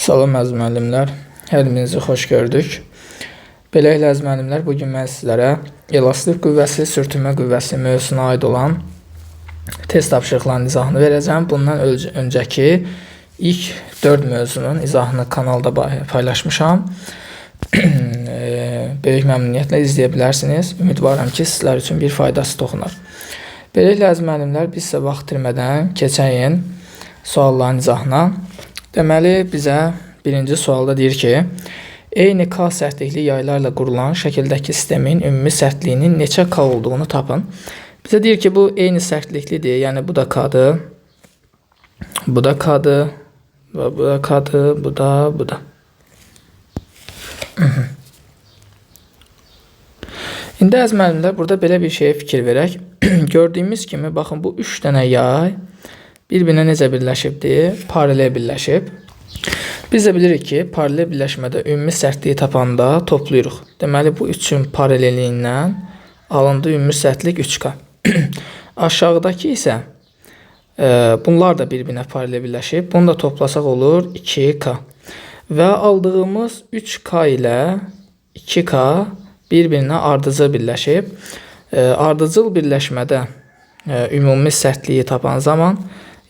Salam əziz müəllimlər, hər birinizi xoş gördük. Beləliklə əziz müəllimlər, bugün mən sizlərə elastik qüvvəsi, sürtünmə qüvvəsi mövzusuna aid olan test tapşırıqlarının izahını verəcəm. Bundan öncəki ilk 4 mövzunun izahını kanalda paylaşmışam. Böyük məmnuniyyətlə izləyə bilərsiniz. Ümidvaram ki, sizlər üçün bir faydası toxunar. Beləliklə əziz müəllimlər, biz isə vaxt itirmədən keçəyin sualların izahına. Deməli, bizə birinci sualda deyir ki, eyni K sərtlikli yaylarla qurulan şəkildəki sistemin ümumi sərtliyinin neçə K olduğunu tapın. Bizə deyir ki, bu eyni sərtliklidir, yəni bu da K-dır, bu da K-dır, bu da K-dır, bu da. İndi əziz müəllimlər, burada belə bir şeyə fikir verək. Gördüyümüz kimi, baxın, bu 3 dənə yay bir-birinə necə birləşibdir? Paralel birləşib. Biz də bilirik ki, paralel birləşmədə ümumi sərtliyi tapanda toplayırıq. Deməli, bu üçün paralelliyindən alındı ümumi sərtlik 3K. Aşağıdakı isə bunlar da bir-birinə paralel birləşib. Bunu da toplasaq olur 2K. Və aldığımız 3K ilə 2K bir-birinə ardıcıl birləşib. Ardıcıl birləşmədə ümumi sərtliyi tapan zaman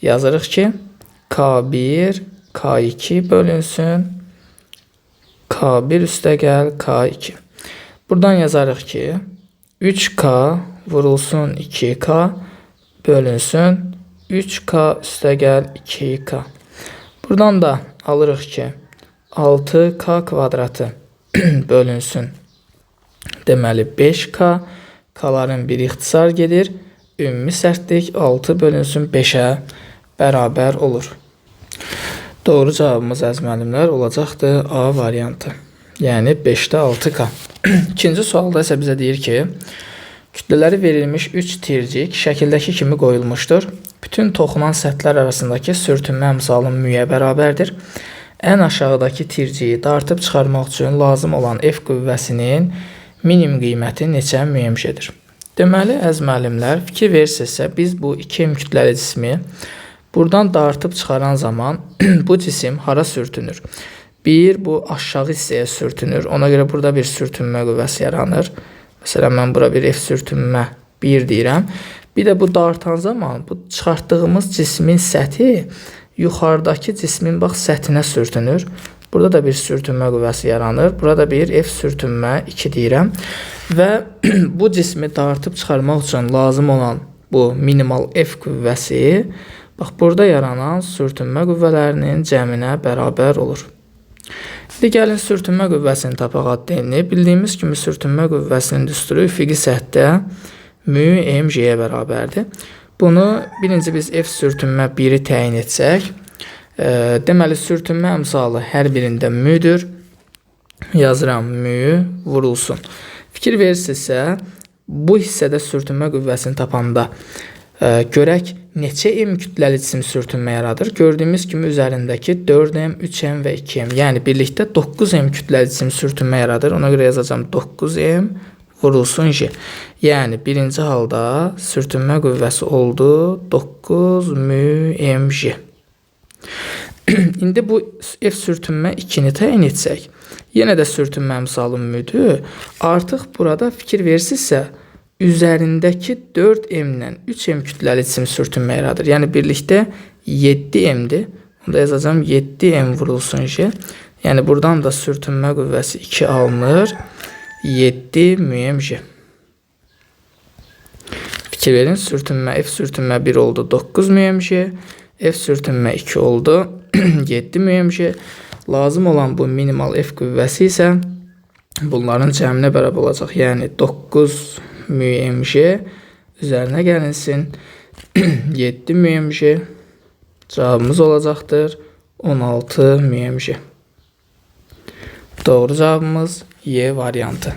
yazırıq ki, K1, K2 bölünsün, K1 üstəgəl K2. Buradan yazarıq ki, 3K vurulsun 2K bölünsün, 3K üstəgəl 2K. Buradan da alırıq ki, 6K kvadratı bölünsün, deməli 5K, K'ların biri ixtisar gedir, ümumi sərtlik 6 bölünsün 5-ə bərabər olur. Doğru cavabımız əziz müəllimlər olacaqdır A variantı. Yəni 5-də 6K. İkinci sualda isə bizə deyir ki, kütlələri verilmiş 3 tircik şəkildəki kimi qoyulmuşdur. Bütün toxunan səthlər arasındakı sürtünmə əmsalının müyə bərabərdir. Ən aşağıdakı tirciyi dartıb çıxarmaq üçün lazım olan F qüvvəsinin minimum qiyməti neçə müəmşədir? Deməli, əziz müəllimlər, fikir verirsinizsə, biz bu 2M kütləli cismi buradan dartıb çıxaran zaman bu cisim hara sürtünür? Bir, bu aşağı hissəyə sürtünür. Ona görə burada bir sürtünmə qüvvəsi yaranır. Məsələn, mən bura bir F sürtünmə 1 deyirəm. Bir də bu dartan zaman bu çıxartdığımız cismin səthi yuxarıdakı cismin bax səthinə sürtünür. Burada da bir sürtünmə qüvvəsi yaranır. Burada bir F sürtünmə 2 deyirəm. Və bu cismi dartıb çıxarmaq üçün lazım olan bu minimal F qüvvəsi bax burada yaranan sürtünmə qüvvələrinin cəminə bərabər olur. İndi gəlin sürtünmə qüvvəsini tapaq adını. Bildiyimiz kimi sürtünmə qüvvəsinin düsturu üfüqi səthdə mü mg'yə bərabərdir. Bunu birinci biz F sürtünmə 1-i təyin etsək, deməli sürtünmə əmsalı hər birində müdür. Yazıram mü vurulsun. Fikir verirsinizsə, bu hissədə sürtünmə qüvvəsini tapanda görək neçə M kütləli cisim sürtünmə yaradır? Gördüyümüz kimi üzərindəki 4M, 3M və 2M. Yəni birlikdə 9M kütləli cisim sürtünmə yaradır. Ona görə yazacağım 9M vurulsun J. Yəni birinci halda sürtünmə qüvvəsi oldu 9 mü mg. İndi bu F sürtünmə 2-ni təyin etsək, yenə də sürtünmə əmsalı müdür. Artıq burada fikir verirsinizsə, üzərindəki 4M-lə 3M kütləli cisim sürtünmə yaradır. Yəni birlikdə 7M-dir. Onda yazacağım 7M vurulsun J. Yəni buradan da sürtünmə qüvvəsi 2 alınır. 7 müəmg. Fikir verin, F sürtünmə 1 oldu 9 müəmg. F sürtünmə 2 oldu 7 müəmg. Lazım olan bu minimal F qüvvəsi isə bunların cəminə bərabər olacaq. Yəni 9 müəmg üzərinə gəlinsin 7 müəmg. Cavabımız olacaqdır 16 müəmg. Doğru cavabımız Y variantı.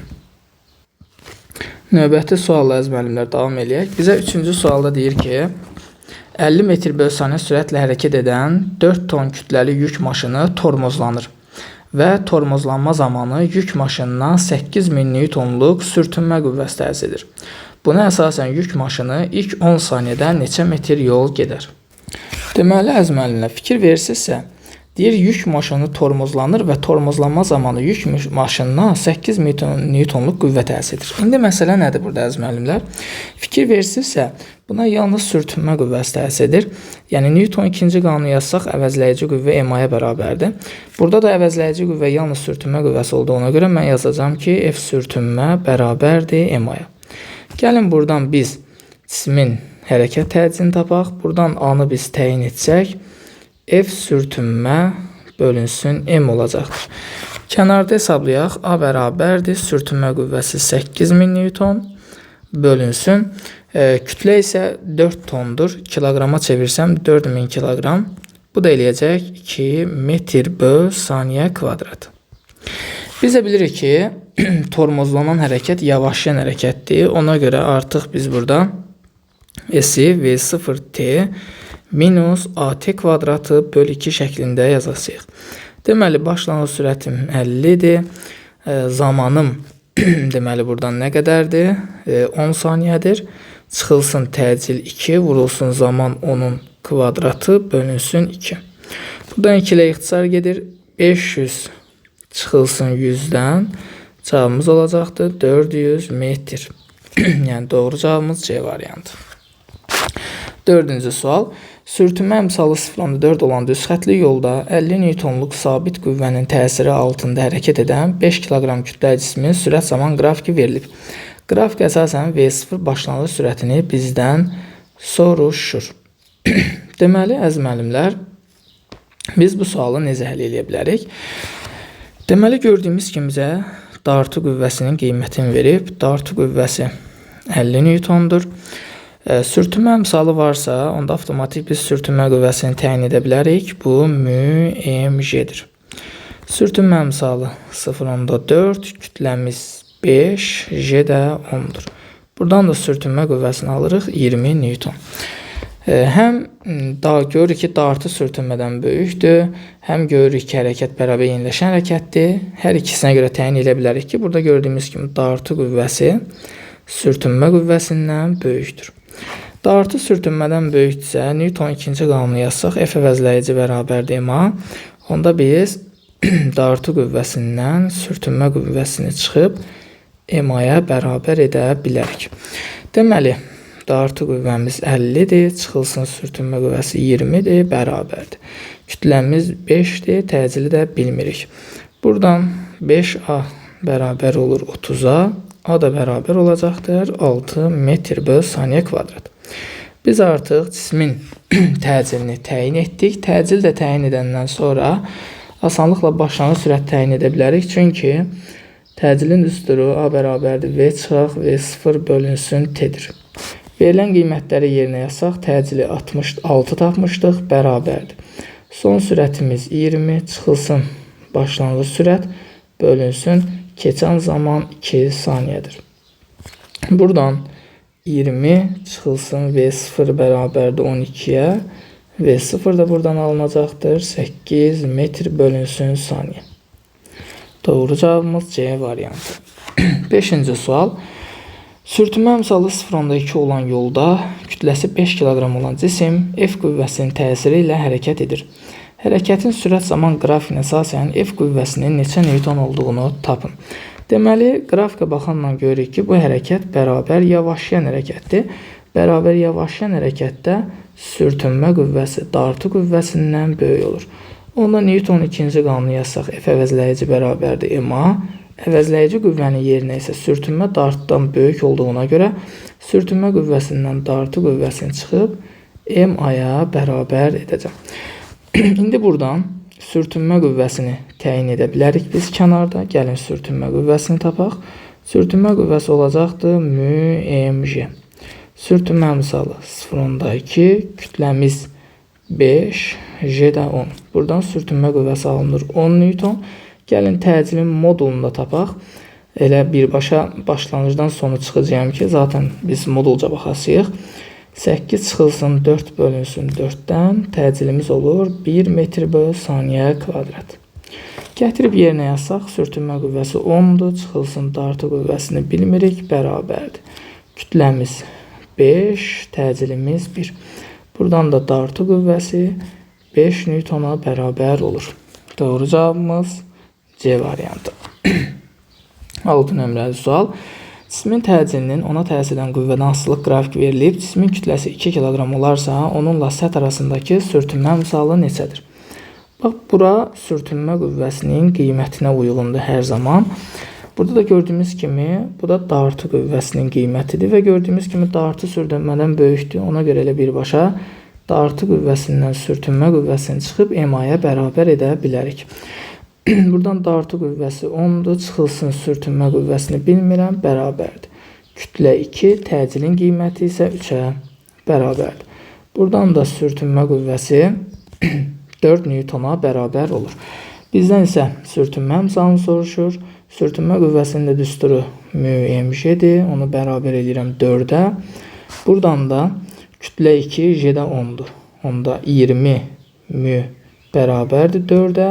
Növbəti sualla əziz müəllimlər davam eləyək. Bizə 3-cü sualda deyir ki, 50 metr böl saniyə sürətlə hərəkət edən 4 ton kütləli yük maşını tormozlanır və tormozlanma zamanı yük maşınına 8000 newtonluq sürtünmə qüvvəsi təsir edir. Buna əsasən yük maşını ilk 10 saniyədə neçə metr yol gedər? Deməli, əziz müəllimlər, fikir verirsinizsə, Deyir, yük maşını tormozlanır və tormozlanma zamanı yük maşınına 8 Newtonluq qüvvə təsir edir. İndi məsələ nədir burada əziz müəllimlər? Fikir verirsinizsə, buna yalnız sürtünmə qüvvəsi təsir edir. Yəni Newton ikinci qanunu yazsaq, əvəzləyici qüvvə MA-ya bərabərdir. Burada da əvəzləyici qüvvə yalnız sürtünmə qüvvəsi olduğuna görə mən yazacağam ki, F sürtünmə bərabərdir MA-ya. Gəlin buradan biz cismin hərəkət təcini tapaq. Buradan A-nı biz təyin etsək, F sürtünmə bölünsün M olacaqdır. Kənarda hesablayaq. A bərabərdir. Sürtünmə qüvvəsi 8000 Newton bölünsün. Kütlə isə 4 tondur. Kiloqrama çevirsəm 4000 kiloqram. Bu da eləyəcək 2 metr böl saniyə kvadrat. Biz də bilirik ki, tormozlanan hərəkət yavaşlayan hərəkətdir. Ona görə artıq biz burada S-i V0T minus AT kvadratı böl 2 şəklində yazacağıq. Deməli, başlanğıc sürətim 50-dir. Zamanım deməli buradan nə qədərdir? 10 saniyədir. Çıxılsın təcil 2, vurulsun zaman 10-un kvadratı bölünsün 2. Buradan 2 ilə ixtisar gedir. 500 çıxılsın 100-dən. Cavabımız olacaqdır 400 metr. Yəni doğru cavabımız C variantı. Dördüncü sual. Sürtünmə əmsalı 0,4 olan düz xətli yolda 50 Newtonluq sabit qüvvənin təsiri altında hərəkət edən 5 kiloqram kütləli cismin sürət zaman qrafiki verilib. Qrafik əsasən V0 başlanğıc sürətini bizdən soruşur. Deməli, əziz müəllimlər, biz bu sualı necə həll edə bilərik? Deməli, gördüyümüz kimi bizə dartı qüvvəsinin qiymətini verib. Dartı qüvvəsi 50 Newtondur. Sürtünmə əmsalı varsa, onda avtomatik biz sürtünmə qüvvəsini təyin edə bilərik. Bu μmg-dir. Sürtünmə əmsalı 0,4, kütləmiz 5, J də 10-dur. Buradan da sürtünmə qüvvəsini alırıq 20 Newton. Həm görürük ki, dartı sürtünmədən böyükdür, həm görürük ki, hərəkət bərabər yeniləşən hərəkətdir. Hər ikisinə görə təyin edə bilərik ki, burada gördüyümüz kimi dartı qüvvəsi sürtünmə qüvvəsindən böyükdür. Dartı sürtünmədən böyükdürsə, Newton ikinci qanunu yazsaq, F əvəzləyici bərabərdir MA. Onda biz dartı qüvvəsindən sürtünmə qüvvəsini çıxıb MA-ya bərabər edə bilərik. Deməli, dartı qüvvəmiz 50-dir, çıxılsın sürtünmə qüvvəsi 20-dir, bərabərdir. Kütləmiz 5-dir, təcili də bilmirik. Buradan 5A bərabər olur 30-a. A da bərabər olacaqdır 6 metr böl saniyə kvadrat. Biz artıq cismin təcilini təyin etdik. Təcil də təyin edəndən sonra asanlıqla başlanğıc sürət təyin edə bilərik. Çünki təcilin üstürü A bərabərdir V çıxaq V0 bölünsün T-dir. Verilən qiymətləri yerinə yazsaq, təcili 66 tapmışdıq, bərabərdir. Son sürətimiz 20, çıxılsın başlanğıc sürət bölünsün keçən zaman 2 saniyədir. Buradan 20 çıxılsın V0 bərabərdir 12-yə. V0 da buradan alınacaqdır. 8 metr bölünsün saniyə. Doğru cavabımız C variantı. 5-ci sual. Sürtünmə əmsalı 0,2 olan yolda kütləsi 5 kiloqram olan cisim F qüvvəsinin təsiri ilə hərəkət edir. Hərəkətin sürət zaman qrafikinə əsasən F qüvvəsinin neçə Newton olduğunu tapın. Deməli, qrafikə baxanla görürük ki, bu hərəkət bərabər yavaşlayan hərəkətdir. Bərabər yavaşlayan hərəkətdə sürtünmə qüvvəsi dartı qüvvəsindən böyük olur. Onda Newton ikinci qanunu yazsaq, F əvəzləyici bərabərdir MA. Əvəzləyici qüvvənin yerinə isə sürtünmə dartdan böyük olduğuna görə sürtünmə qüvvəsindən dartı qüvvəsini çıxıb MA-ya bərabər edəcəm. İndi buradan sürtünmə qüvvəsini təyin edə bilərik biz kənarda. Gəlin sürtünmə qüvvəsini tapaq. Sürtünmə qüvvəsi olacaqdır μmg. Sürtünmə əmsalı 0,2, kütləmiz 5, J də 10. Buradan sürtünmə qüvvəsi alınır 10 Newton. Gəlin təcilin modulunu da tapaq. Elə birbaşa başlanğıcdan sonu çıxacağım ki, zaten biz modulca baxasıyıq. 8 çıxılsın 4 bölünsün 4-dən təcilimiz olur 1 metr böl saniyə kvadrat. Gətirib yerinə yazsaq, sürtünmə qüvvəsi 10-dur, çıxılsın dartı qüvvəsini bilmirik, bərabərdir. Kütləmiz 5, təcilimiz 1. Buradan da dartı qüvvəsi 5 Newtona bərabər olur. Doğru cavabımız C variantı. 6 nömrəli sual. Cismin təcilinin ona təsir edən qüvvədən asılılıq qrafiki verilib. Cismin kütləsi 2 kiloqram olarsa, onunla səth arasındakı sürtünmə misalı neçədir? Bax, bura sürtünmə qüvvəsinin qiymətinə uyğundur hər zaman. Burada da gördüyümüz kimi, bu da dartı qüvvəsinin qiymətidir və gördüyümüz kimi dartı sürtünmədən böyükdür. Ona görə elə birbaşa dartı qüvvəsindən sürtünmə qüvvəsini çıxıb MA-ya bərabər edə bilərik. Buradan dartı qüvvəsi 10'dur, çıxılsın sürtünmə qüvvəsini bilmirəm, bərabərdir. Kütlə 2, təcilin qiyməti isə 3'ə bərabərdir. Buradan da sürtünmə qüvvəsi 4 Newtona bərabər olur. Bizdən isə sürtünmə misalını soruşur. Sürtünmə qüvvəsinin də düsturu μmg'dir. Onu bərabər edirəm 4'ə. Buradan da kütlə 2 j'də 10'dur. Onda 20 μ bərabərdir 4'ə.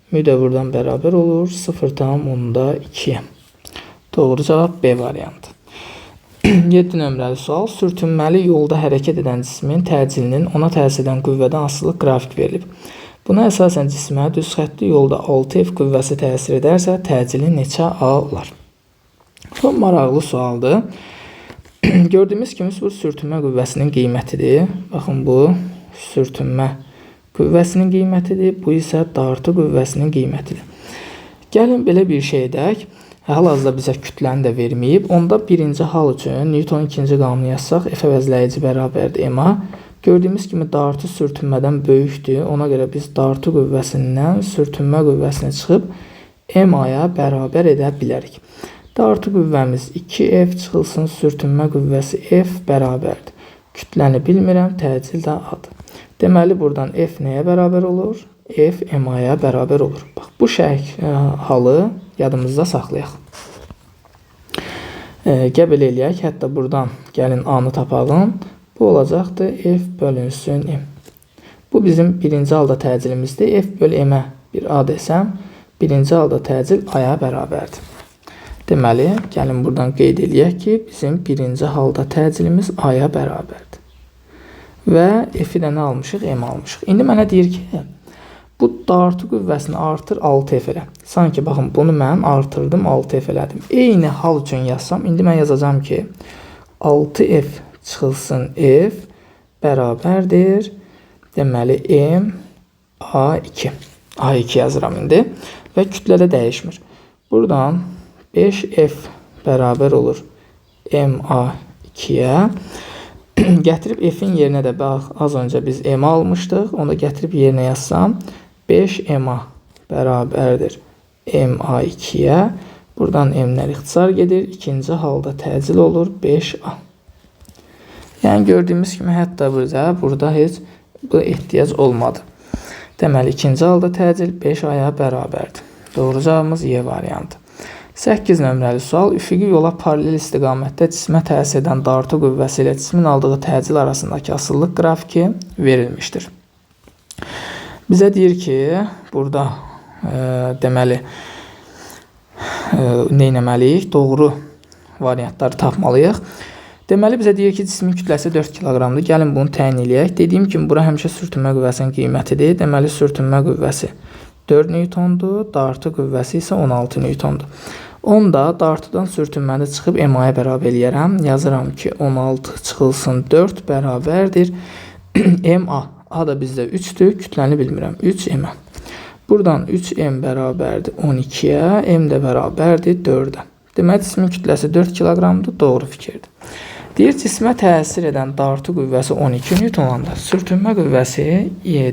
Mü də buradan bərabər olur 0,2'ye. Doğru cavab B variantı. 7 nömrəli sual. Sürtünməli yolda hərəkət edən cismin təcilinin ona təsir edən qüvvədən asılılıq qrafik verilib. Buna əsasən cismə düz xəttli yolda 6F qüvvəsi təsir edərsə, təcili neçə A olar? Çox maraqlı sualdır. Gördüyümüz kimi bu sürtünmə qüvvəsinin qiymətidir. Baxın, bu sürtünmə qüvvəsinin qiymətidir. Bu isə dartı qüvvəsinin qiymətidir. Gəlin belə bir şey edək. Hal-hazırda bizə kütləni də verməyib. Onda birinci hal üçün Newtonun ikinci qanunu yazsaq, F əvəzləyici bərabərdir MA. Gördüyümüz kimi dartı sürtünmədən böyükdür. Ona görə biz dartı qüvvəsindən sürtünmə qüvvəsini çıxıb MA-ya bərabər edə bilərik. Dartı qüvvəmiz 2F çıxılsın sürtünmə qüvvəsi F bərabərdir. Kütləni bilmirəm, təcil də A-dır. Deməli, buradan F nəyə bərabər olur? F MA-ya bərabər olur. Bax, bu halı yadımızda saxlayaq. Qəbul eləyək. Hətta buradan gəlin A-nı tapalım. Bu olacaqdır F bölünsün M. Bu bizim birinci halda təcilimizdir. F böl M-ə bir A desəm, birinci halda təcil A-ya bərabərdir. Deməli, gəlin buradan qeyd eləyək ki, bizim birinci halda təcilimiz A-ya bərabərdir. Və F-i də nə almışıq? M almışıq. İndi mənə deyir ki, bu dartı qüvvəsini artır 6F elə. Sanki baxın, bunu mən artırdım 6F elədim. Eyni hal üçün yazsam, indi mən yazacağım ki, 6F çıxılsın F bərabərdir. Deməli, M A2. A2 yazıram indi. Və kütlədə dəyişmir. Buradan 5F bərabər olur MA2'yə. Gətirib F'in yerinə də bax, az öncə biz M almışdıq. Onu da gətirib yerinə yazsam 5MA bərabərdir MA2'yə. Buradan M'lər ixtisar gedir. İkinci halda təcil olur 5A. Yəni gördüyümüz kimi hətta burada heç bu ehtiyac olmadı. Deməli, ikinci halda təcil 5A-ya bərabərdir. Doğru cavabımız Y variantı. 8 nömrəli sual. Üfüqi yola paralel istiqamətdə cismə təsir edən dartı qüvvəsi ilə cismin aldığı təcil arasındakı asıllıq qrafiki verilmişdir. Bizə deyir ki, burada deməli nə etməliyik? Doğru variantları tapmalıyıq. Deməli, bizə deyir ki, cismin kütləsi 4 kiloqramdır. Gəlin bunu təyin eləyək. Dediyim kimi, bura həmişə sürtünmə qüvvəsinin qiymətidir. Deməli, sürtünmə qüvvəsi 4 Newtondur, dartı qüvvəsi isə 16 Newtondur. Onda dartıdan sürtünməni çıxıb MA-ya bərabər eləyərəm. Yazıram ki, 16 çıxılsın 4 bərabərdir MA. A da bizdə 3'dür, kütləni bilmirəm. 3M. Buradan 3M bərabərdir 12'yə, M də bərabərdir 4'ə. Deməli, cismin kütləsi 4 kiloqramdır, doğru fikirdir. Deyir, cismə təsir edən dartı qüvvəsi 12 Newton olanda sürtünmə qüvvəsi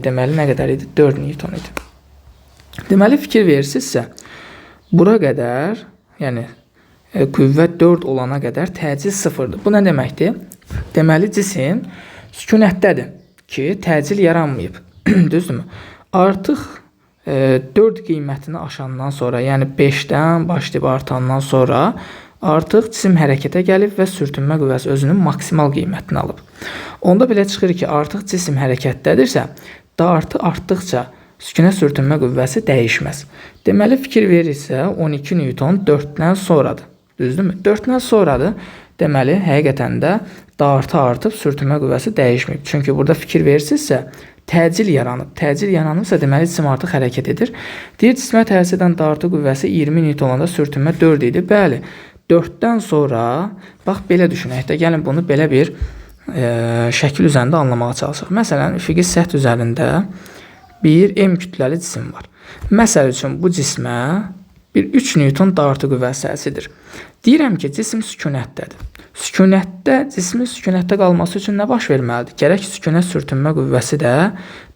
deməli nə qədər idi? 4 Newton idi. Deməli, fikir verirsinizsə, bura qədər, yəni qüvvə 4 olana qədər təcil 0'dır. Bu nə deməkdir? Deməli, cisim sükunətdədir ki, təcil yaranmayıb. Düzdürmü? Artıq 4 qiymətini aşandan sonra, yəni 5'dən başlayıb artandan sonra artıq cisim hərəkətə gəlib və sürtünmə qüvvəsi özünün maksimal qiymətini alıb. Onda belə çıxır ki, artıq cisim hərəkətdədirsə, dartı artdıqca sükunət sürtünmə qüvvəsi dəyişməz. Deməli, fikir verirsə 12 Newton 4'dən sonradır. Düzdürmü? 4'dən sonradır. Deməli, həqiqətən də dartı artıb sürtünmə qüvvəsi dəyişməyib. Çünki burada fikir verirsinizsə təcil yaranıb. Təcil yaranıbsa deməli cisim artıq hərəkət edir. Deyir cismə təsir edən dartı qüvvəsi 20 Newton olanda sürtünmə 4 idi. Bəli, 4-dən sonra bax belə düşünək də, gəlin bunu belə bir şəkil üzərində anlamağa çalışaq. Məsələn, üfüqi səth üzərində bir M kütləli cisim var. Məsəl üçün bu cismə bir 3 Newton dartı qüvvəsi təsirdir. Deyirəm ki, cisim sükunətdədir. Sükunətdə, cismin sükunətdə qalması üçün nə baş verməlidir? Gərək sükunət sürtünmə qüvvəsi də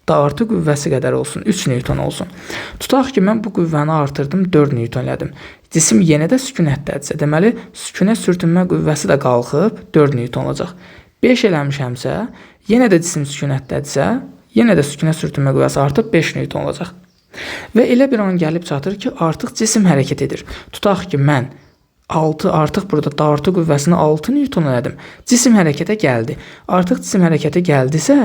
dartı qüvvəsi qədər olsun, 3 Newton olsun. Tutaq ki, mən bu qüvvəni artırdım, 4 Newton elədim. Cisim yenə də sükunətdədirsə, deməli, sükunət sürtünmə qüvvəsi də qalxıb 4 Newton olacaq. 5 eləmişəmsə, yenə də cisim sükunətdədirsə, yenə də sükunət sürtünmə qüvvəsi artıb 5 Newton olacaq. Və elə bir an gəlib çatır ki, artıq cisim hərəkət edir. Tutaq ki, mən artıq burada dartı qüvvəsini 6 Newton elədim. Cisim hərəkətə gəldi. Artıq cisim hərəkətə gəldisə,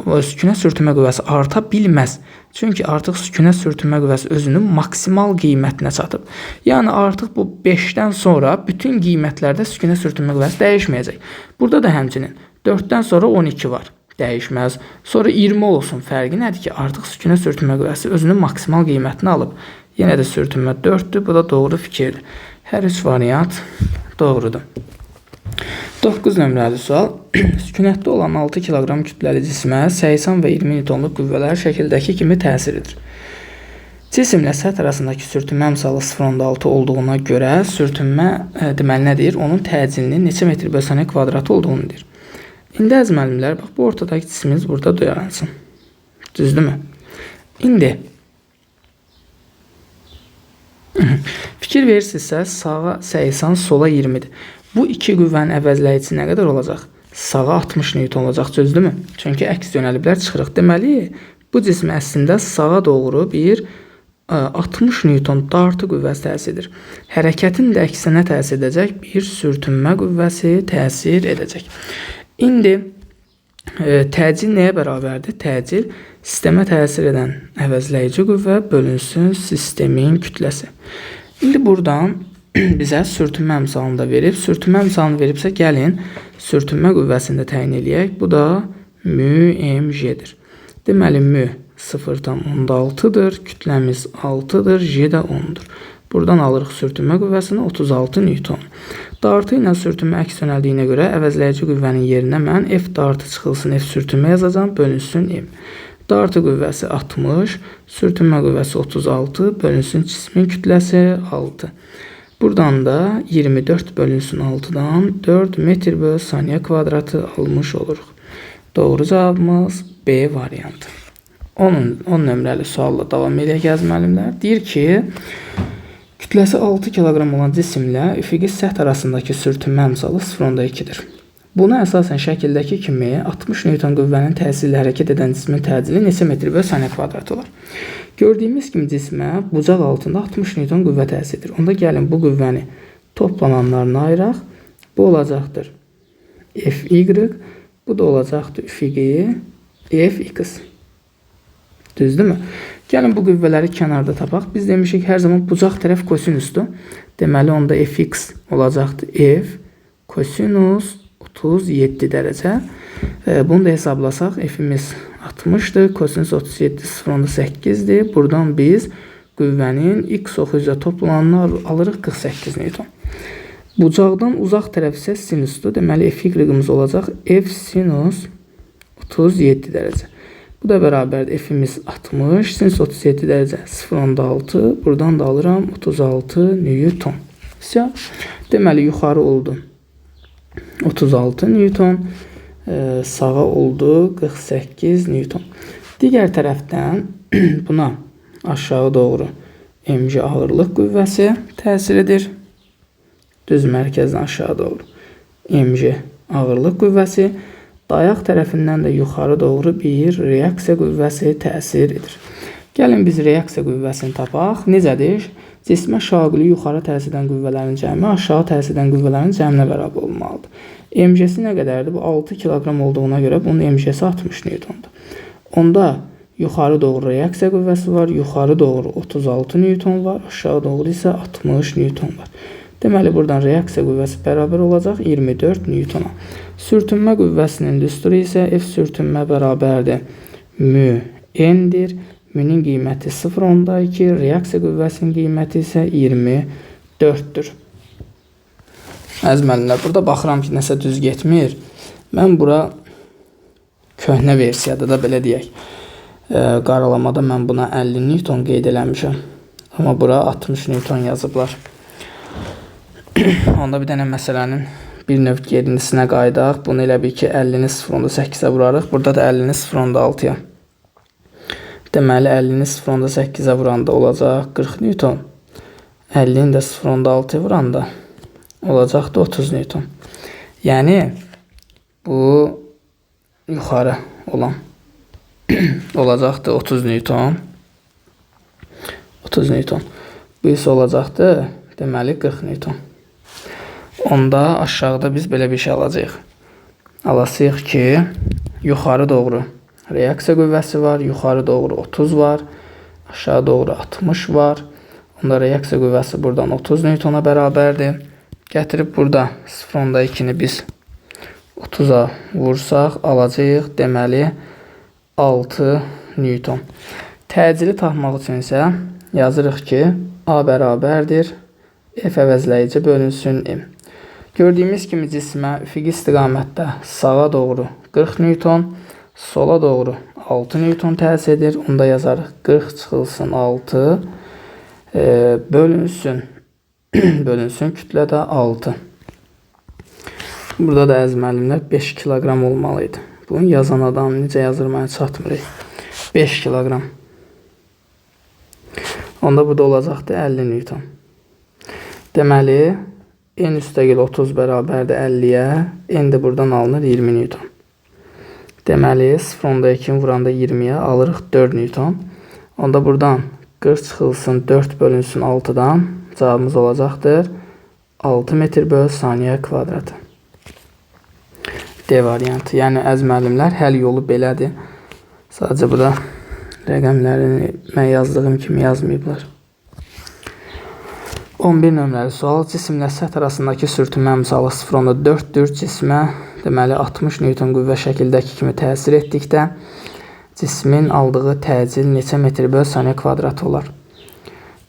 sükunət sürtünmə qüvvəsi arta bilməz. Çünki artıq sükunət sürtünmə qüvvəsi özünün maksimal qiymətinə çatıb. Yəni artıq bu 5-dən sonra bütün qiymətlərdə sükunət sürtünmə qüvvəsi dəyişməyəcək. Burada da həmçinin 4-dən sonra 12 var. Dəyişməz. Sonra 20 olsun. Fərqi nədir ki, artıq sükunət sürtünmə qüvvəsi özünün maksimal qiymətini alıb. Yenə də sürtünmə 4-dür. Bu da doğru fikirdir. Hər üç variant doğrudur. 9 nömrəli sual. Sükunətdə olan 6 kiloqram kütləli cismə 80 və 20 Newtonluq qüvvələr şəkildəki kimi təsir edir. Cisimlə səth arasındakı sürtünmə əmsalı 0.6 olduğuna görə sürtünmə deməli nədir? Onun təcilinin neçə metr bölü saniyə kvadratı olduğunu deyir. İndi əziz müəllimlər, bax bu ortadakı cismimiz burada dayanansın. Düzdürmü? İndi fikir verirsinizsə, sağa 80, sola 20-dir. Bu iki qüvvənin əvəzləyici nə qədər olacaq? Sağa 60 Newton olacaq, düzdürmü? Çünki əks yönəliblər çıxırıq. Deməli, bu cism əslində sağa doğru bir 60 Newton dartı qüvvəsi təsir edir. Hərəkətin də əksinə təsir edəcək bir sürtünmə qüvvəsi təsir edəcək. İndi təcil nəyə bərabərdir? Təcil sistemə təsir edən əvəzləyici qüvvə bölünsün sistemin kütləsi. İndi buradan bizə sürtünmə əmsalını da verib. Sürtünmə əmsalını veribsə gəlin sürtünmə qüvvəsini də təyin eləyək. Bu da μmj-dir. Deməli μ 0.6-dır, kütləmiz 6-dır, j də 10-dur. Buradan alırıq sürtünmə qüvvəsini 36 Newton. Dartı ilə sürtünmə əks yönəldiyinə görə əvəzləyici qüvvənin yerinə mən F dartı çıxılsın, F sürtünmə yazacağım, bölünsün M. Dartı qüvvəsi 60, sürtünmə qüvvəsi 36, bölünsün cismin kütləsi 6. Buradan da 24 bölünsün 6-dan 4 metr bölü saniyə kvadratı almış oluruq. Doğru cavabımız B variantı. 10 nömrəli sualla davam edək əziz müəllimlər. Deyir ki, kütləsi 6 kiloqram olan cisimlə üfüqi səth arasındakı sürtünmə əmsalı 0.2-dir. Buna əsasən şəkildəki kimi 60 Newton qüvvənin təsirlə hərəkət edən cismin təcili neçə metr bölü saniyə kvadratı olur? Gördüyümüz kimi cismə bucaq altında 60 Newton qüvvə təsir edir. Onda gəlin bu qüvvəni toplananlarına ayıraq. Bu olacaqdır Fy, bu da olacaqdır üfüqi Fx. Düzdürmü? Gəlin bu qüvvələri kənarda tapaq. Biz demişik hər zaman bucaq tərəf kosinusdur. Deməli onda Fx olacaqdır F kosinus 37 dərəcə. Bunu da hesablasaq F'imiz 60'dır. Kosinus 37 0.8'dir. Buradan biz qüvvənin x oxu üzrə toplananını alırıq 48 Newton. Bucaqdan uzaq tərəf isə sinusdur. Deməli Fy-imiz olacaq F sinus 37 dərəcə. Bu da bərabərdir. F'imiz 60, sinus 37 dərəcə 0.6. Buradan da alıram 36 Newton. Deməli yuxarı oldu 36 Newton. Sağa oldu 48 Newton. Digər tərəfdən buna aşağı doğru mg ağırlıq qüvvəsi təsir edir. Düz mərkəzdən aşağı doğru mg ağırlıq qüvvəsi. Dayaq tərəfindən də yuxarı doğru bir reaksiya qüvvəsi təsir edir. Gəlin biz reaksiya qüvvəsini tapaq. Necədir? Cismə şaqili yuxarı təsir edən qüvvələrin cəmi aşağı təsir edən qüvvələrin cəminə bərabər olmalıdır. MG-si nə qədərdir? Bu 6 kiloqram olduğuna görə bunun MG-si 60 Newtondur. Onda yuxarı doğru reaksiya qüvvəsi var. Yuxarı doğru 36 Newton var. Aşağı doğru isə 60 Newton var. Deməli buradan reaksiya qüvvəsi bərabər olacaq 24 Newtona. Sürtünmə qüvvəsinin düsturu isə F sürtünmə bərabərdir mü n'dir. Mü'nün qiyməti 0,2, reaksiya qüvvəsinin qiyməti isə 24-dür. Əziz müəllimlər, burada baxıram ki, nəsə düz getmir. Mən bura köhnə versiyada da belə deyək, qaralamada mən buna 50 Newton qeyd eləmişəm. Amma bura 60 Newton yazıblar. Onda bir dənə məsələnin bir növ gerisinə qaydaq. Bunu elə bil ki, 50-ni 0,8-ə vurarıq. Burada da 50-ni 0,6-ya. Deməli, 50-ni 0,8-ə vuranda olacaq 40 Newton. 50-ni də 0,6-ya vuranda olacaqdı 30 Newton. Yəni, bu yuxarı olan olacaqdı 30 Newton. 30 Newton. Bu isə olacaqdı, deməli, 40 Newton. Onda aşağıda biz belə bir şey alacağıq. Alasıyıq ki, yuxarı doğru reaksiya qüvvəsi var, yuxarı doğru 30 var, aşağı doğru 60 var. Onda reaksiya qüvvəsi buradan 30 Newtona bərabərdir. Gətirib burada 0,2-ni biz 30-a vursaq, alacağıq, deməli, 6 Newton. Təcili tapmaq üçün isə yazırıq ki, A bərabərdir, F əvəzləyici bölünsün M. Gördüyümüz kimi cismə üfüqi istiqamətdə sağa doğru 40 Newton, sola doğru 6 Newton təsir edir. Onda yazarıq 40 çıxılsın 6 bölünsün kütlədə 6. Burada da əziz müəllimlər 5 kiloqram olmalıydı. Bunu yazan adam necə yazır mənə çatmır. 5 kiloqram. Onda burada olacaqdı 50 Newton. Deməli, n üstəgil 30 bərabərdir 50-yə, n də buradan alınır 20 Newton. Deməli, 0,2-ni vuranda 20-yə alırıq 4 Newton. Onda buradan 40 çıxılsın 4 bölünsün 6-dan cavabımız olacaqdır 6 metr böl saniyə kvadratı. D variantı. Yəni, əziz müəllimlər, həll yolu belədir. Sadəcə burada rəqəmlərini mən yazdığım kimi yazmayıblar. 11 nömrəli sual. Cisimlə səth arasındakı sürtünmə misalı 0,4-dür. Cismə deməli 60 Newton qüvvə şəkildəki kimi təsir etdikdə cismin aldığı təcil neçə metr böl saniyə kvadratı olar?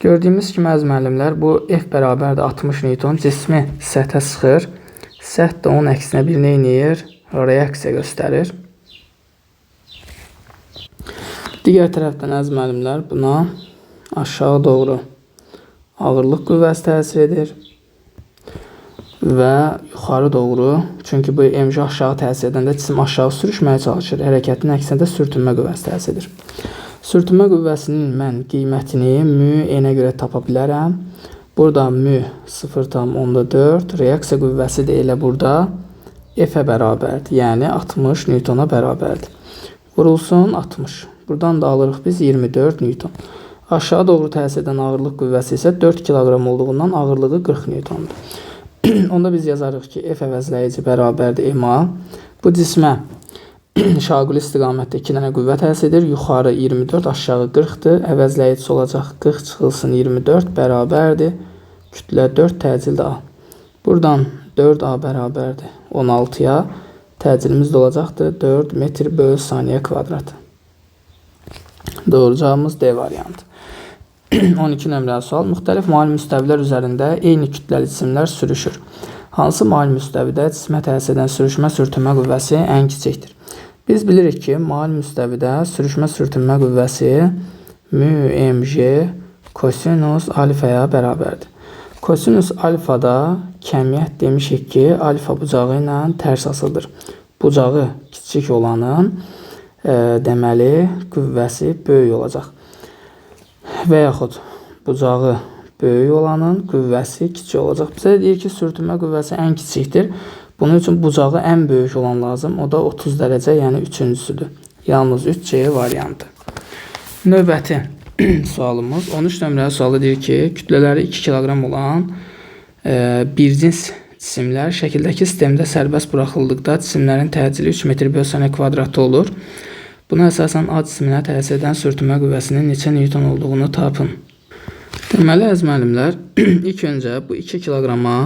Gördüyümüz kimi əziz müəllimlər, bu F bərabərdir 60 Newton. Cismi səthə sıxır. Səth də onun əksinə bir nə edir? Reaksiya göstərir. Digər tərəfdən əziz müəllimlər, buna aşağı doğru ağırlıq qüvvəsi təsir edir və yuxarı doğru, çünki bu MJ aşağı təsir edəndə cisim aşağı sürüşməyə çalışır. Hərəkətin əksinə sürtünmə qüvvəsi təsir edir. Sürtünmə qüvvəsinin mən qiymətini mü n-ə görə tapa bilərəm. Burada mü 0,4, reaksiya qüvvəsi də elə burada F-ə bərabərdir. Yəni 60 Newtona bərabərdir. Vurulsun 60. Buradan da alırıq biz 24 Newton. Aşağı doğru təsir edən ağırlıq qüvvəsi isə 4 kiloqram olduğundan ağırlığı 40 Newtondur. Onda biz yazarıq ki, F əvəzləyici bərabərdir MA. Bu cismə şaquli istiqamətdə 2 dənə qüvvə təsir edir. Yuxarı 24, aşağı 40-dır. Əvəzləyicisi olacaq 40 çıxılsın 24 bərabərdir. Kütlə 4 təcil də A. Buradan 4A bərabərdir 16-ya. Təcilimiz də olacaqdır 4 metr böl saniyə kvadratı. Doğru cavabımız D variantı. 12 nömrəli sual. Müxtəlif mail müstəvilər üzərində eyni kütləli cisimlər sürüşür. Hansı mail müstəvidə cismə təsir edən sürüşmə-sürtünmə qüvvəsi ən kiçikdir? Biz bilirik ki, mail müstəvidə sürüşmə-sürtünmə qüvvəsi μmj kosinus alfaya bərabərdir. Kosinus alfada kəmiyyət demişik ki, alfa bucağı ilə tərs asıldır. Bucağı kiçik olanın deməli qüvvəsi böyük olacaq. Və yaxud bucağı böyük olanın qüvvəsi kiçik olacaq. Bizə deyir ki, sürtünmə qüvvəsi ən kiçikdir. Bunun üçün bucağı ən böyük olan lazım. O da 30 dərəcə, yəni üçüncüsüdür. Yalnız 3C variantı. Növbəti sualımız 13 nömrəli sualı deyir ki, kütlələri 2 kiloqram olan bir cins cisimlər şəkildəki sistemdə sərbəst buraxıldıqda cisimlərin təcili 3 metr böl saniyə kvadratı olur. Buna əsasən A cisminə təsir edən sürtünmə qüvvəsinin neçə Newton olduğunu tapın. Deməli, əziz müəllimlər, ilk öncə bu 2 kiloqrama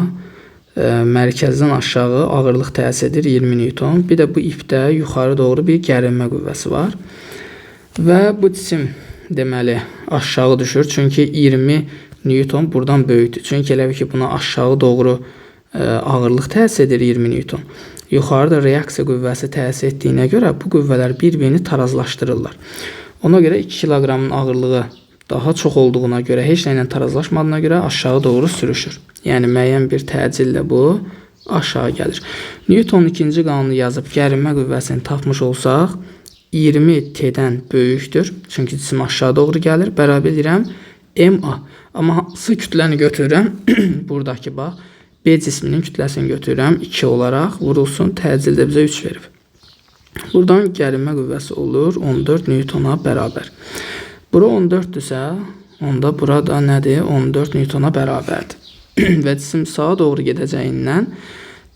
mərkəzdən aşağı ağırlıq təsir edir 20 Newton. Bir də bu ipdə yuxarı doğru bir gərilmə qüvvəsi var. Və bu cisim deməli aşağı düşür. Çünki 20 Newton buradan böyükdür. Çünki elə ki buna aşağı doğru ağırlıq təsir edir 20 Newton. Yuxarıda reaksiya qüvvəsi təsir etdiyinə görə bu qüvvələr bir-birini tarazlaşdırırlar. Ona görə 2 kiloqramın ağırlığı daha çox olduğuna görə, heç nə ilə tarazlaşmadığına görə aşağı doğru sürüşür. Yəni müəyyən bir təcillə bu aşağı gəlir. Newtonun ikinci qanunu yazıb gərinmə qüvvəsini tapmış olsaq, 20 T-dən böyükdür. Çünki cisim aşağı doğru gəlir. Bərabər edirəm MA. Amma hansı kütləni götürürəm? Buradakı bax. B cisminin kütləsini götürürəm 2 olaraq, vurulsun, təcil də bizə 3 verib. Buradan gərinmə qüvvəsi olur 14 Newtona bərabər. Bura 14-dürsə, onda burada nədir? 14 Newtona bərabərdir. Və cisim sağa doğru gedəcəyindən,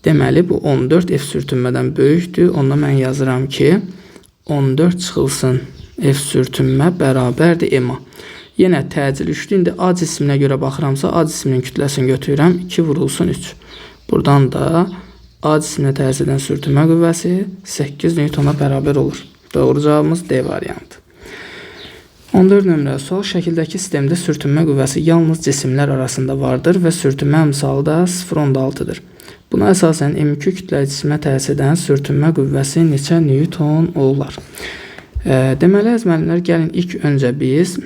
deməli bu 14 F sürtünmədən böyükdür. Onda mən yazıram ki, 14 çıxılsın F sürtünmə bərabərdir MA. Yenə təcil 3-dür. İndi A cisminə görə baxıramsa, A cisminin kütləsini götürürəm. 2 vurulsun 3. Buradan da A cisminə təsir edən sürtünmə qüvvəsi 8 Newtona bərabər olur. Doğru cavabımız D variantı. 14 nömrəli sual. Şəkildəki sistemdə sürtünmə qüvvəsi yalnız cisimlər arasında vardır və sürtünmə əmsalı da 0.6-dır. Buna əsasən M2 kütləli cismə təsir edən sürtünmə qüvvəsi neçə Newton olar? Deməli, əzməlimlər, gəlin ilk öncə biz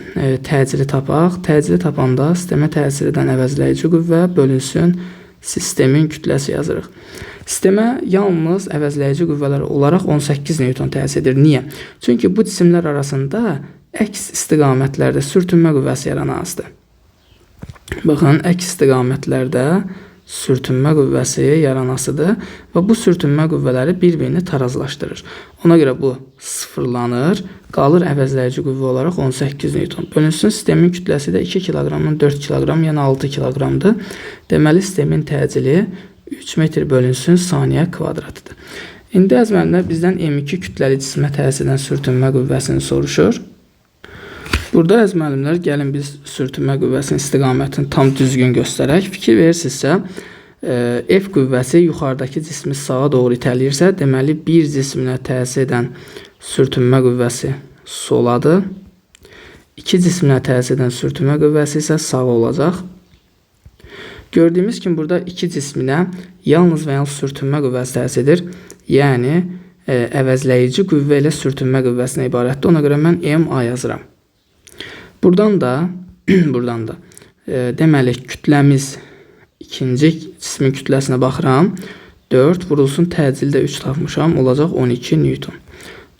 təcili tapaq. Təcili tapanda sistemə təsir edən əvəzləyici qüvvə bölünsün sistemin kütləsi yazırıq. Sistemə yalnız əvəzləyici qüvvələr olaraq 18 Newton təsir edir. Niyə? Çünki bu cisimlər arasında əks istiqamətlərdə sürtünmə qüvvəsi yaranasıdır. Baxın, əks istiqamətlərdə sürtünmə qüvvəsi yaranasıdır və bu sürtünmə qüvvələri bir-birini tarazlaşdırır. Ona görə bu sıfırlanır, qalır əvəzləyici qüvvə olaraq 18 Newton. Bölünsün sistemin kütləsi də 2 kiloqramdan 4 kiloqram, yəni 6 kiloqramdır. Deməli, sistemin təcili 3 metr bölünsün saniyə kvadratıdır. İndi əzməlimlər bizdən M2 kütləli cismə təsir edən sürtünmə qüvvəsini soruşur. Burada əzməlimlər, gəlin biz sürtünmə qüvvəsinin istiqamətini tam düzgün göstərək. Fikir verirsinizsə, F qüvvəsi yuxarıdakı cismi sağa doğru itələyirsə, deməli bir cisminə təsir edən sürtünmə qüvvəsi soladır. 2 cisminə təsir edən sürtünmə qüvvəsi isə sağa olacaq. Gördüyümüz kimi burada 2 cisminə yalnız və yalnız sürtünmə qüvvəsi təsir edir. Yəni əvəzləyici qüvvə ilə sürtünmə qüvvəsinə ibarətdir. Ona görə mən MA yazıram. Buradan da deməli kütləmiz ikinci cismin kütləsinə baxıram. 4 vurulsun təcildə 3 tapmışam. Olacaq 12 Newton.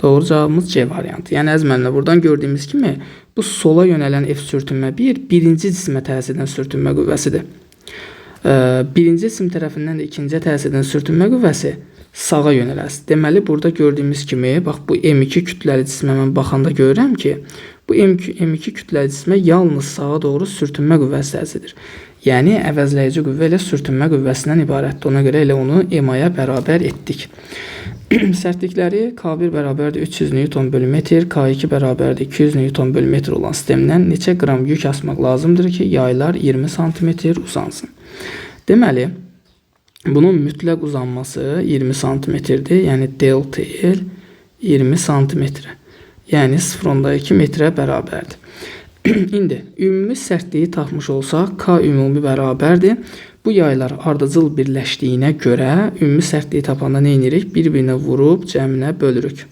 Doğru cavabımız C variantı. Yəni əzməlimlə buradan gördüyümüz kimi bu sola yönələn F sürtünmə birinci cismə təsir edən sürtünmə qüvvəsidir. Birinci cisim tərəfindən də ikinciyə təsir edən sürtünmə qüvvəsi sağa yönələsi. Deməli burada gördüyümüz kimi bax bu M2 kütləli cismə mən baxanda görürəm ki, bu M2 kütləli cismə yalnız sağa doğru sürtünmə qüvvəsi təsir edir. Yəni əvəzləyici qüvvə ilə sürtünmə qüvvəsindən ibarətdir. Ona görə elə onu MA-ya bərabər etdik. Sərtlikləri K1 bərabərdir 300 Newton bölü metr, K2 bərabərdir 200 Newton bölü metr olan sistemdən neçə qram yük asmaq lazımdır ki, yaylar 20 cm uzansın. Deməli, bunun mütləq uzanması 20 cm-dir. Yəni delta L 20 cm. Yəni 0.2 metrə bərabərdir. İndi ümumi sərtliyi tapmış olsaq, K ümumi bərabərdir. Bu yaylar ardıcıl birləşdiyinə görə ümumi sərtliyi tapanda nə edirik? Bir-birinə vurub cəminə bölürük.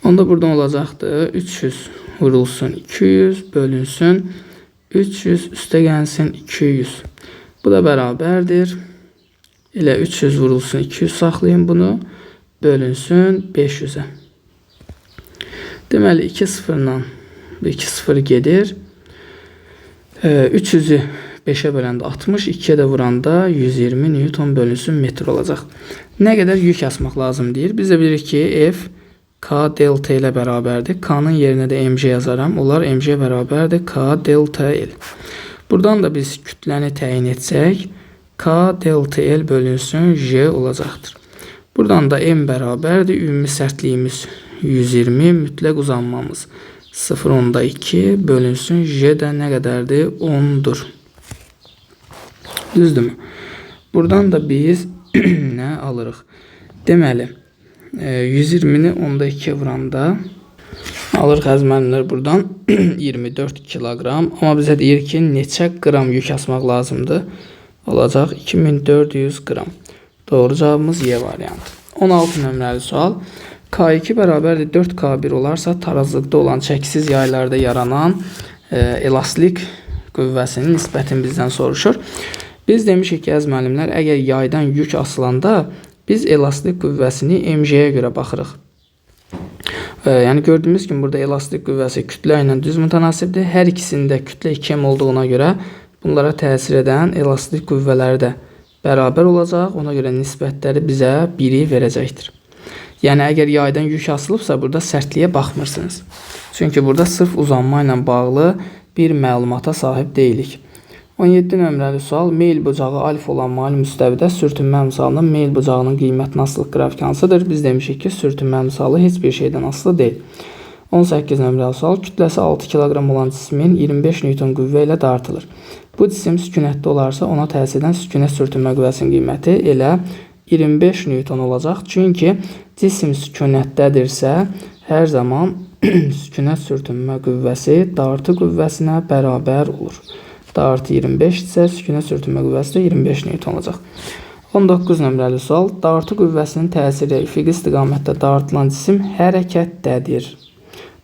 Onda buradan olacaqdır 300 vurulsun 200 bölünsün 300 üstə gəlsin 200. Bu da bərabərdir. Elə 300 vurulsun 200 saxlayın bunu. Bölünsün 500-ə. Deməli 2 sıfırla 2 sıfır gedir. 300-ü 5'e böləndə 60, 2'ye də vuranda 120 Newton bölünsün metr olacaq. Nə qədər yük asmaq lazım deyir. Biz də bilirik ki, F K delta ilə bərabərdir. K'nın yerinə də mg yazaram. Onlar mg bərabərdir K delta L. Buradan da biz kütləni təyin etsək, K delta L bölünsün J olacaqdır. Buradan da M bərabərdir. Ümumi sərtliyimiz 120, mütləq uzanmamız 0.2 bölünsün J də nə qədərdir? 10'dur. Düzdürmü? Buradan da biz nə alırıq? Deməli, 120'ni 10'da 2'ye vuranda Alırıq əziz müəllimlər buradan 24 kilogram. Amma bizə deyir ki, neçə qram yük asmaq lazımdır? Olacaq 2400 qram. Doğru cavabımız Y variantı. 16 nömrəli sual. K2 bərabərdir 4K1 olarsa tarazlıqda olan çəkisiz yaylarda yaranan elastik qüvvəsinin nisbətini bizdən soruşur. Biz demişik ki, əziz müəllimlər, əgər yaydan yük asılanda biz elastik qüvvəsini mg'yə görə baxırıq. Yəni gördüyümüz kimi burada elastik qüvvəsi kütlə ilə düz mütənasibdir. Hər ikisində kütlə 2m olduğuna görə bunlara təsir edən elastik qüvvələri də bərabər olacaq. Ona görə nisbətləri bizə 1-i verəcəkdir. Yəni əgər yaydan yük asılıbsa burada sərtliyə baxmırsınız. Çünki burada sırf uzanma ilə bağlı bir məlumata sahib deyilik. 17 nömrəli sual. Meyl bucağı alfa olan mali müstəvidə sürtünmə əmsalının meyl bucağının qiymətinin asılılıq qrafik hansıdır? Biz demişik ki, sürtünmə əmsalı heç bir şeydən asılı deyil. 18 nömrəli sual. Kütləsi 6 kiloqram olan cismin 25 newton qüvvə ilə dartılır. Bu cisim sükunətdə olarsa ona təsir edən sükunət sürtünmə qüvvəsinin qiyməti elə 25 newton olacaq. Çünki cisim sükunətdədirsə hər zaman sükunət sürtünmə qüvvəsi dartı qüvvəsinə bərabər olur. Dartı 25 isə sükunət sürtünmə qüvvəsi də 25 newton olacaq. 19 nömrəli sual. Dartı qüvvəsinin təsiri üfüqi istiqamətdə dartılan cisim hərəkətdədir.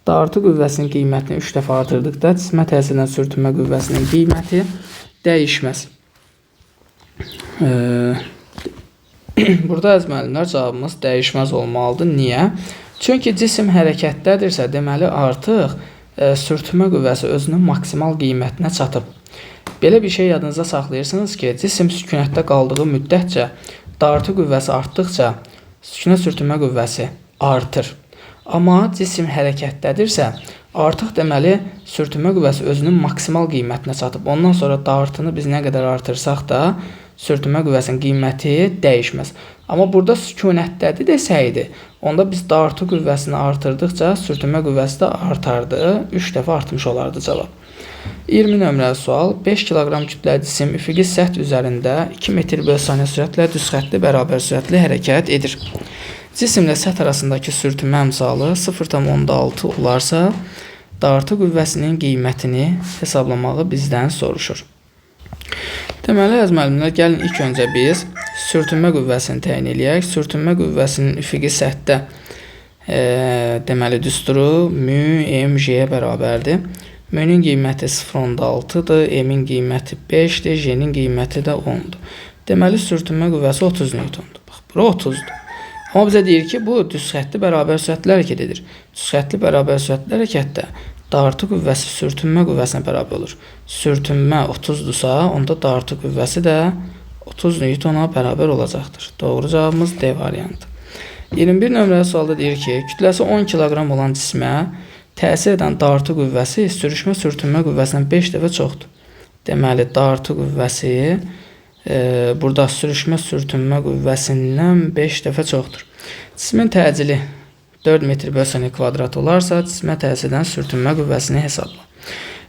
Dartı qüvvəsinin qiymətini 3 dəfə artırdıqda cismə təsir edən sürtünmə qüvvəsinin qiyməti dəyişməz. Burada əziz müəllimlər cavabımız dəyişməz olmalıdır. Niyə? Çünki cisim hərəkətdədirsə, deməli artıq sürtünmə qüvvəsi özünün maksimal qiymətinə çatıb. Belə bir şey yadınızda saxlayırsınız ki, cisim sükunətdə qaldığı müddətcə dartı qüvvəsi artdıqca sükunət sürtünmə qüvvəsi artır. Amma cisim hərəkətdədirsə, artıq deməli sürtünmə qüvvəsi özünün maksimal qiymətinə çatıb. Ondan sonra dartını biz nə qədər artırsaq da sürtünmə qüvvəsinin qiyməti dəyişməz. Amma burada sükunətdədir desəydi, onda biz dartı qüvvəsini artırdıqca sürtünmə qüvvəsi də artardı. 3 dəfə artmış olardı cavab. 20 nömrəli sual. 5 kiloqram kütləli cisim üfüqi səth üzərində 2 metr/saniyə sürətlə düz xəttli bərabər sürətli hərəkət edir. Cisimlə səth arasındakı sürtünmə əmsalı 0,6 olarsa, dartı qüvvəsinin qiymətini hesablamağı bizdən soruşur. Deməli, əziz müəllimlər, gəlin ilk öncə biz sürtünmə qüvvəsini təyin eləyək. Sürtünmə qüvvəsinin üfüqi səthdə deməli düsturu μ/mg-yə bərabərdir. M-nin qiyməti 0,6-dır, M-in qiyməti 5-dir, J-nin qiyməti də 10-dur. Deməli, sürtünmə qüvvəsi 30 newtondur. Bax, bura 30-dur. Amma bizə deyir ki, bu düz xəttli bərabər sürətli hərəkət edir. Düz xəttli bərabər sürətli hərəkətdə dartı qüvvəsi sürtünmə qüvvəsinə bərabər olur. Sürtünmə 30-dursa, onda dartı qüvvəsi də 30 newtona bərabər olacaqdır. Doğru cavabımız D variantı. 21 nömrəli sualda deyir ki, kütləsi 10 kiloqram olan cismə təsir edən dartı qüvvəsi sürüşmə sürtünmə qüvvəsindən 5 dəfə çoxdur. Deməli, dartı qüvvəsi burada sürüşmə sürtünmə qüvvəsindən 5 dəfə çoxdur. Cismin təcili 4 metr/saniyə kvadrat olarsa, cismə təsir edən sürtünmə qüvvəsini hesabla.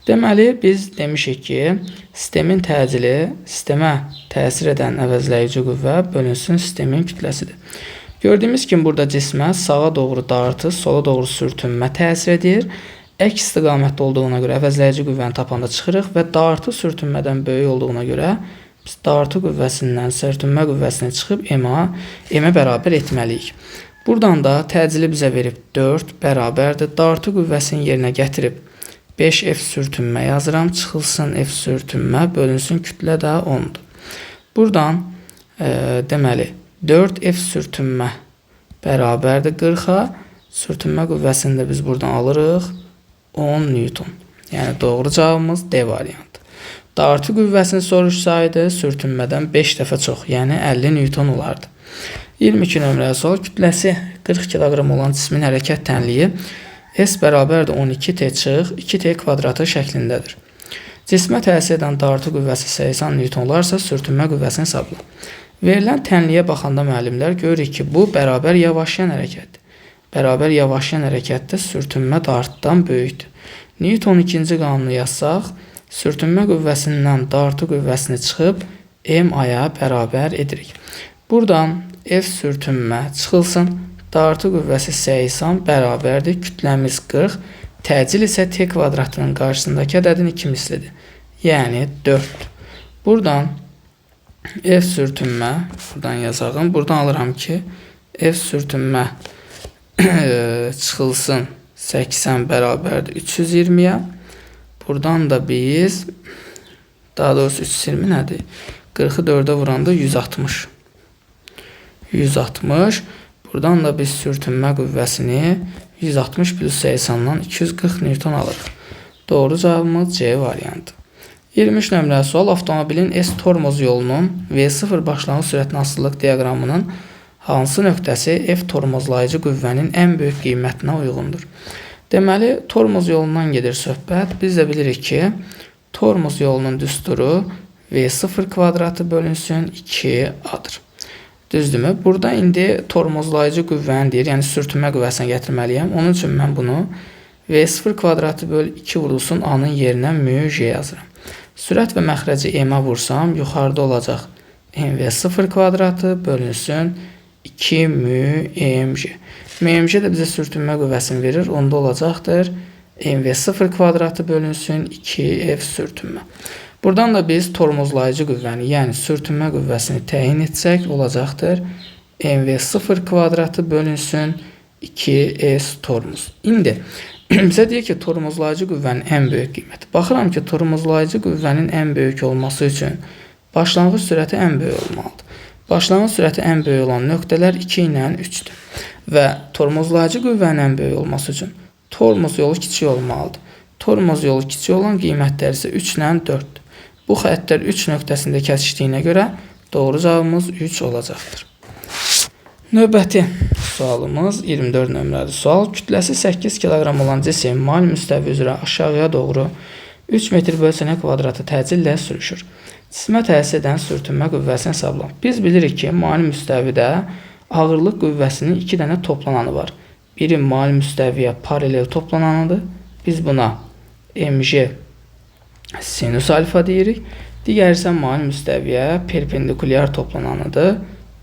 Deməli, biz demişik ki, sistemin təcili sistemə təsir edən əvəzləyici qüvvə bölünsün sistemin kütləsidir. Gördüyümüz kimi burada cismə sağa doğru dartı, sola doğru sürtünmə təsir edir. Əks istiqamətdə olduğuna görə əvəzləyici qüvvəni tapanda çıxırıq və dartı sürtünmədən böyük olduğuna görə biz dartı qüvvəsindən sürtünmə qüvvəsinə çıxıb M-ə bərabər etməliyik. Buradan da təcili bizə verib 4 bərabərdir. Dartı qüvvəsinin yerinə gətirib 5F sürtünmə yazıram. Çıxılsın F sürtünmə, bölünsün kütlə də 10-dur. Buradan deməli 4F sürtünmə bərabərdir 40-a. Sürtünmə qüvvəsini də biz buradan alırıq 10 newton. Yəni doğru cavabımız D variantı. Dartı qüvvəsini soruşsaydı sürtünmədən 5 dəfə çox, yəni 50 newton olardı. 22 nömrəli sual. Kütləsi 40 kiloqram olan cismin hərəkət tənliyi S bərabərdir 12T çıx 2T kvadratı şəklindədir. Cismə təsir edən dartı qüvvəsi 80 newton olarsa sürtünmə qüvvəsini hesabla. Verilən tənliyə baxanda müəllimlər görürük ki, bu bərabər yavaşlayan hərəkətdir. Bərabər yavaşlayan hərəkətdə sürtünmə dartdan böyükdür. Newton ikinci qanunu yazsaq, sürtünmə qüvvəsindən dartı qüvvəsini çıxıb M-aya bərabər edirik. Buradan F sürtünmə çıxılsın Dartı qüvvəsi 80 bərabərdir. Kütləmiz 40. Təcil isə t kvadratının qarşısındakı ədədin 2 mislidir. Yəni 4. Buradan F sürtünmə, buradan yazağım. Buradan alıram ki, F sürtünmə çıxılsın 80 bərabərdir 320-yə. Buradan da biz, daha doğrusu 320 nədir? 40-ı 4-ə vuranda 160. 160. Buradan da biz sürtünmə qüvvəsini 160 plus 80-dan 240 Newton alırıq. Doğru cavabımız C variantı. 23 nömrəli sual avtomobilin S tormoz yolunun V0 başlanğıc sürətinə asılılıq diaqramının hansı nöqtəsi F tormozlayıcı qüvvənin ən böyük qiymətinə uyğundur? Deməli, tormoz yolundan gedir söhbət. Biz də bilirik ki, tormoz yolunun düsturu V0 kvadratı bölünsün 2A-dır. Düzdürmü? Burada indi tormozlayıcı qüvvəni deyir, yəni sürtünmə qüvvəsini gətirməliyəm. Onun üçün mən bunu V0 kvadratı böl 2 vurulsun A-nın yerinə μ yazıram. Sürət və məxrəci M-ə vursam, yuxarıda olacaq MV0 kvadratı bölünsün 2 μmg. MmG də bizə sürtünmə qüvvəsini verir. Onda olacaqdır MV0 kvadratı bölünsün 2F sürtünmə. Buradan da biz tormozlayıcı qüvvəni, yəni sürtünmə qüvvəsini təyin etsək, olacaqdır MV0 kvadratı bölünsün 2S tormoz. İndi bizə deyir ki, tormozlayıcı qüvvənin ən böyük qiyməti. Baxıram ki, tormozlayıcı qüvvənin ən böyük olması üçün başlanğıc sürəti ən böyük olmalıdır. Başlanğıc sürəti ən böyük olan nöqtələr 2 ilə 3-dür. Və tormozlayıcı qüvvənin ən böyük olması üçün tormoz yolu kiçik olmalıdır. Tormoz yolu kiçik olan qiymətlər isə 3 ilə 4-dür. Bu xəttlər 3 nöqtəsində kəsişdiyinə görə doğru cavabımız 3 olacaqdır. Növbəti sualımız 24 nömrəli sual. Kütləsi 8 kiloqram olan cisim mal müstəvi üzrə aşağıya doğru 3 metr bölü saniyə kvadratı təcillə sürüşür. Cismə təsir edən sürtünmə qüvvəsini hesabla. Biz bilirik ki, mali müstəvidə ağırlıq qüvvəsinin 2 dənə toplananı var. Biri mali müstəviyə paralel toplananıdır. Biz buna mg sinus alfa deyirik. Digəri isə mali müstəviyə perpendikulyar toplananıdır.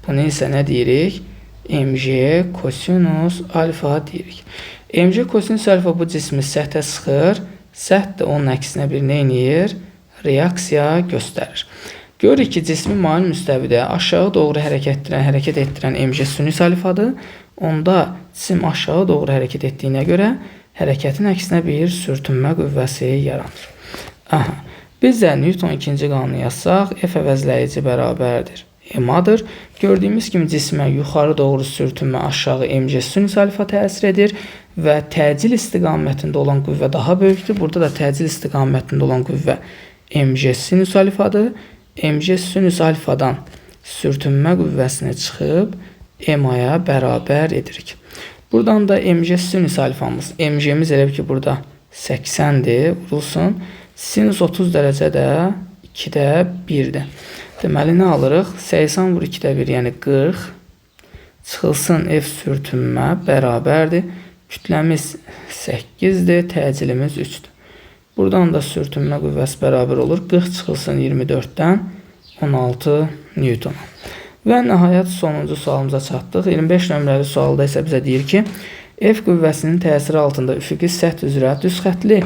Bunu isə nə deyirik? mg kosinus alfa deyirik. mg kosinus alfa bu cismi səthə sıxır. Səth də onun əksinə bir nə edir? Reaksiya göstərir. Görürük ki, cismi mali müstəvidə aşağı doğru hərəkət etdirən mg sinus alfadır. Onda cisim aşağı doğru hərəkət etdiyinə görə hərəkətin əksinə bir sürtünmə qüvvəsi yaranır. Aha. Biz də Newton ikinci qanunu yazsaq, F əvəzləyici bərabərdir m-adır. Gördüyümüz kimi cismə yuxarı doğru sürtünmə, aşağı mg sinus alfa təsir edir və təcil istiqamətində olan qüvvə daha böyükdür. Burada da təcil istiqamətində olan qüvvə mg sinus alfadır. mg sinus alfadan sürtünmə qüvvəsini çıxıb m-aya bərabər edirik. Buradan da mg sinus alfamız, mg'miz elə ki burada 80'dir, vurulsun. Sinus 30 dərəcədə 2-də 1-dir. Deməli, nə alırıq? 80 vur 2-də 1, yəni 40. Çıxılsın F sürtünmə bərabərdir. Kütləmiz 8-dir, təcilimiz 3-dür. Buradan da sürtünmə qüvvəsi bərabər olur. 40 çıxılsın 24-dən 16 Newton. Və nəhayət sonuncu sualımıza çatdıq. 25 nömrəli sualda isə bizə deyir ki, F qüvvəsinin təsiri altında üfüqi səth üzrə düz xətli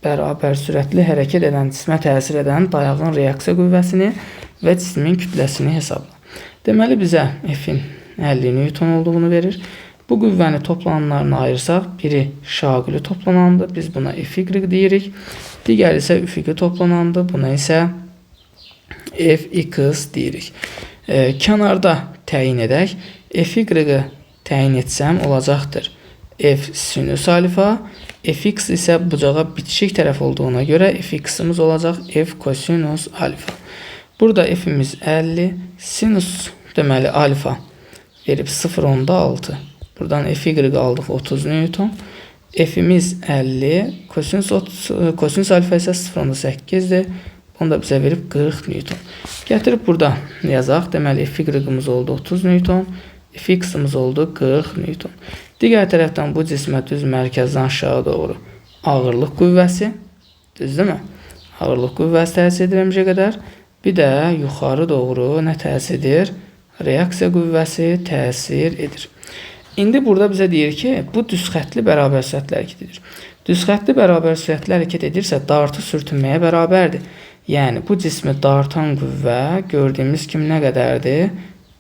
bərabər sürətli hərəkət edən cismə təsir edən dayağın reaksiya qüvvəsini və cismin kütləsini hesabla. Deməli, bizə F-in 50 Newton olduğunu verir. Bu qüvvəni toplananlarına ayırsaq, biri şaqili toplanandır, biz buna Fy deyirik. Digəri isə üfüqi toplanandır, buna isə Fx deyirik. Kənarda təyin edək. Fy təyin etsəm olacaqdır F sinus alfa. Fx isə bucağa bitişik tərəf olduğuna görə Fx-imiz olacaq F kosinus alfa. Burada F'imiz 50, sinus deməli alfa verib 0.6. Buradan Fy aldıq 30 Newton. F'imiz 50, kosinus alfa isə 0.8'dir. Bunu da bizə verib 40 Newton. Gətirib burada yazaq. Deməli Fy-imiz oldu 30 Newton. Fx-imiz oldu 40 Newton. Digər tərəfdən bu cismə düz mərkəzdən aşağı doğru ağırlıq qüvvəsi, düzdürmü? Ağırlıq qüvvəsi təsir edir mg qədər. Bir də yuxarı doğru nə təsir edir? Reaksiya qüvvəsi təsir edir. İndi burada bizə deyir ki, bu düz xəttli bərabər sürətlə hərəkət edir. Düz xəttli bərabər sürətlə hərəkət edirsə, dartı sürtünməyə bərabərdir. Yəni, bu cismi dartan qüvvə gördüyümüz kimi nə qədərdir?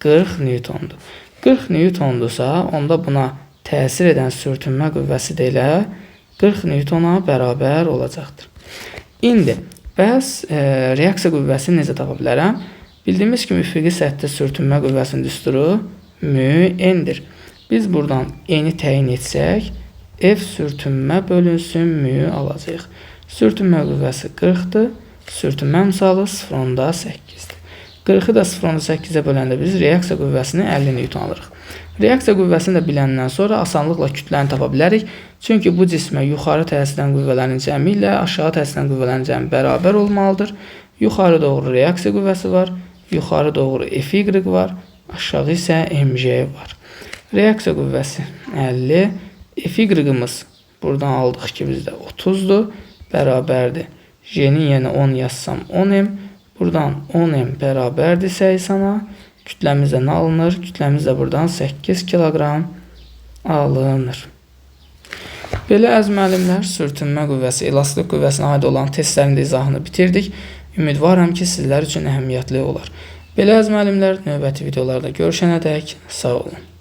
40 Newtondur. 40 Newtondursa, onda buna təsir edən sürtünmə qüvvəsi də elə 40 Newtona bərabər olacaqdır. İndi, bəs reaksiya qüvvəsini necə tapa bilərəm? Bildiyimiz kimi üfüqi səthdə sürtünmə qüvvəsinin düsturu μ-n'dir. Biz buradan n'yi təyin etsək, F sürtünmə bölünsün μ alacağıq. Sürtünmə qüvvəsi 40-dır, sürtünmə misalı 0.8-dir. 40-ı da 0.8-ə böləndə biz reaksiya qüvvəsini 50 Newton alırıq. Reaksiya qüvvəsini də biləndən sonra asanlıqla kütləni tapa bilərik. Çünki bu cismə yuxarı təsir edən qüvvələrin cəmi ilə aşağı təsir edən qüvvələrin cəmi bərabər olmalıdır. Yuxarı doğru reaksiya qüvvəsi var, yuxarı doğru Fy var, aşağı isə mg var. Reaksiya qüvvəsi 50, Fy-ımız buradan aldıq ki, bizdə 30-dur, bərabərdir. J'nin yerinə 10 yazsam 10m, buradan 10m bərabərdir 80-a, kütləmiz də nə alınır? Kütləmiz də buradan 8 kiloqram alınır. Belə əziz müəllimlər, sürtünmə qüvvəsi, elastik qüvvəsinə aid olan testlərin də izahını bitirdik. Ümidvaram ki, sizlər üçün əhəmiyyətli olar. Belə əziz müəllimlər, növbəti videolarda görüşənədək sağ olun.